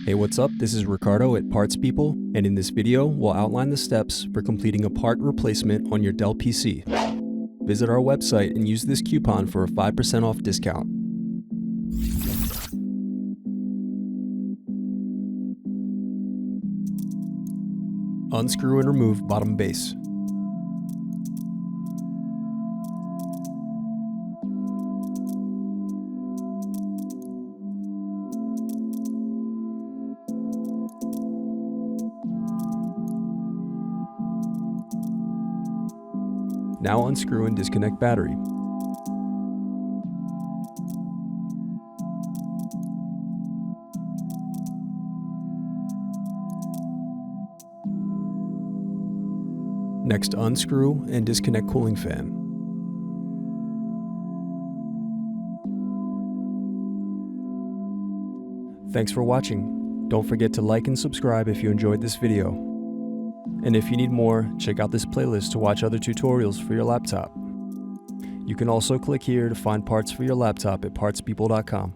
Hey, what's up? This is Ricardo at Parts People, and in this video, we'll outline the steps for completing a part replacement on your Dell PC. Visit our website and use this coupon for a 5% off discount. Unscrew and remove bottom base. Now unscrew and disconnect battery. Next, unscrew and disconnect cooling fan. Thanks for watching. Don't forget to like and subscribe if you enjoyed this video. And if you need more, check out this playlist to watch other tutorials for your laptop. You can also click here to find parts for your laptop at partspeople.com.